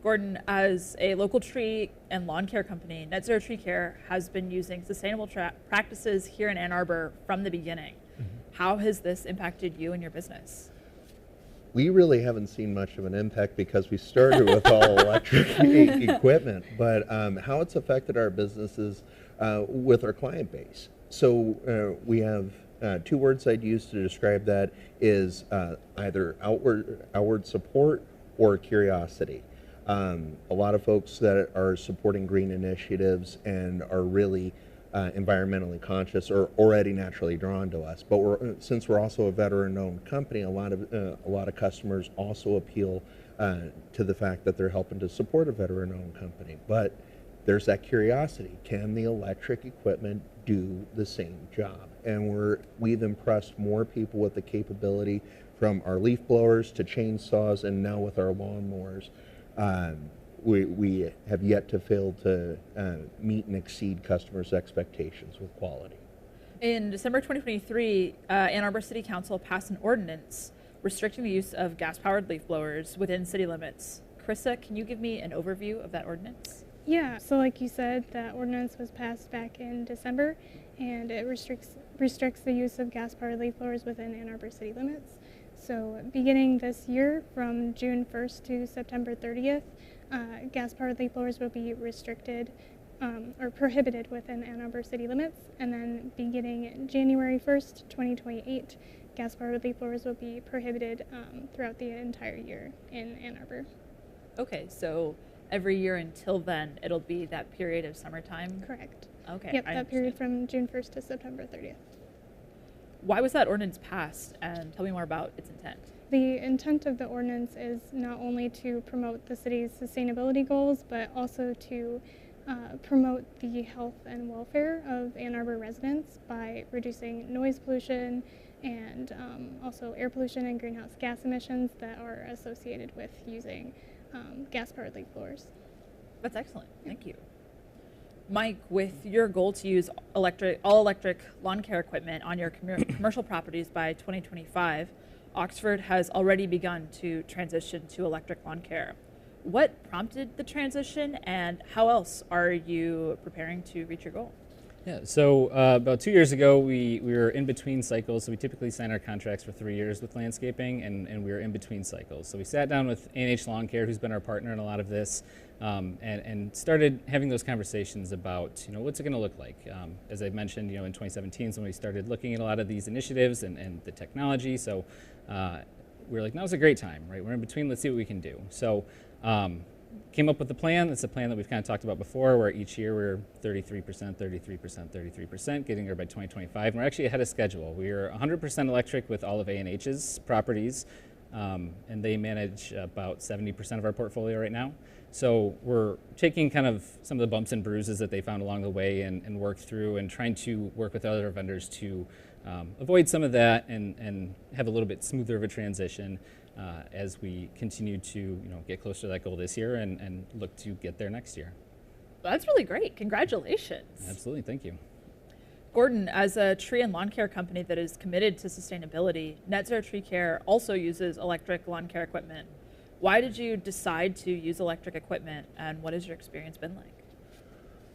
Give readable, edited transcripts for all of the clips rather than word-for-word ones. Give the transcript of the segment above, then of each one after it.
Gordon, as a local tree and lawn care company, Net Zero Tree Care has been using sustainable practices here in Ann Arbor from the beginning. How has this impacted you and your business? We really haven't seen much of an impact because we started with all electric equipment, but how it's affected our businesses with our client base. So we have two words I'd use to describe that is either outward support or curiosity. A lot of folks that are supporting green initiatives and are really environmentally conscious are already naturally drawn to us. But since we're also a veteran-owned company, a lot of customers also appeal to the fact that they're helping to support a veteran-owned company. But there's that curiosity: can the electric equipment do the same job? And we've impressed more people with the capability, from our leaf blowers to chainsaws, and now with our lawnmowers. We have yet to fail to meet and exceed customers' expectations with quality. In December 2023, Ann Arbor City Council passed an ordinance restricting the use of gas-powered leaf blowers within city limits. Krista, can you give me an overview of that ordinance? Yeah, so like you said, that ordinance was passed back in December, and it restricts the use of gas-powered leaf blowers within Ann Arbor city limits. So beginning this year, from June 1st to September 30th, gas-powered leaf blowers will be restricted or prohibited within Ann Arbor city limits. And then beginning January 1st, 2028, gas-powered leaf blowers will be prohibited throughout the entire year in Ann Arbor. Okay, so every year until then, it'll be that period of summertime? Correct. Okay. Yep, that period from June 1st to September 30th. Why was that ordinance passed, and tell me more about its intent? The intent of the ordinance is not only to promote the city's sustainability goals, but also to promote the health and welfare of Ann Arbor residents by reducing noise pollution and also air pollution and greenhouse gas emissions that are associated with using gas-powered leaf blowers. That's excellent. Thank you. Mike, with your goal to use all electric lawn care equipment on your commercial properties by 2025, Oxford has already begun to transition to electric lawn care. What prompted the transition, and how else are you preparing to reach your goal? Yeah, so about 2 years ago, we were in between cycles. So we typically sign our contracts for 3 years with landscaping, and we were in between cycles. So we sat down with A&H Lawn Care, who's been our partner in a lot of this, and started having those conversations about, what's it going to look like? As I mentioned, in 2017 is when we started looking at a lot of these initiatives and the technology. So we were like, now's a great time, right? We're in between, let's see what we can do. So came up with a plan. It's a plan that we've kind of talked about before, where each year we're 33%, 33%, 33%, getting there by 2025. And we're actually ahead of schedule. We're 100% electric with all of A&H's properties, and they manage about 70% of our portfolio right now. So we're taking kind of some of the bumps and bruises that they found along the way and work through, and trying to work with other vendors to avoid some of that and have a little bit smoother of a transition as we continue to get closer to that goal this year and look to get there next year. Well, that's really great. Congratulations. Absolutely. Thank you. Gordon, as a tree and lawn care company that is committed to sustainability, Net Zero Tree Care also uses electric lawn care equipment. Why did you decide to use electric equipment, and what has your experience been like?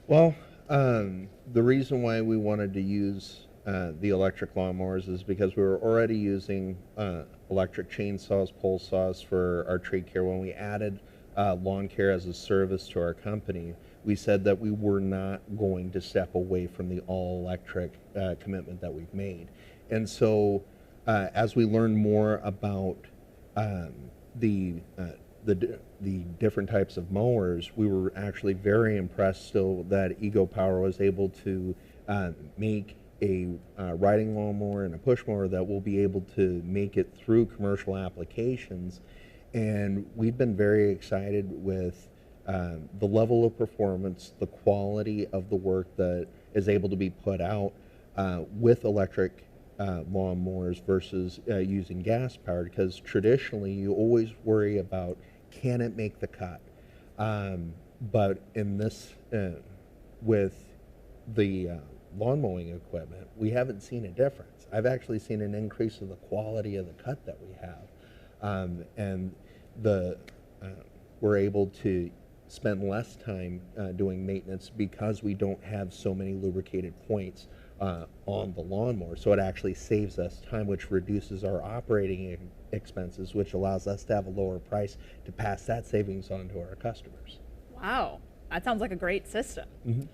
Well, the reason why we wanted to use the electric lawnmowers is because we were already using electric chainsaws, pole saws for our tree care. When we added lawn care as a service to our company, we said that we were not going to step away from the all-electric commitment that we've made. And so as we learned more about the different types of mowers, we were actually very impressed still that Ego Power was able to make a riding lawnmower and a push mower that will be able to make it through commercial applications. And we've been very excited with the level of performance, the quality of the work that is able to be put out with electric lawnmowers versus using gas powered, because traditionally you always worry about, can it make the cut? But in this, with the lawn mowing equipment, we haven't seen a difference. I've actually seen an increase in the quality of the cut that we have. And the we're able to spend less time doing maintenance because we don't have so many lubricated points on the lawnmower. So it actually saves us time, which reduces our operating expenses, which allows us to have a lower price to pass that savings on to our customers. Wow, that sounds like a great system.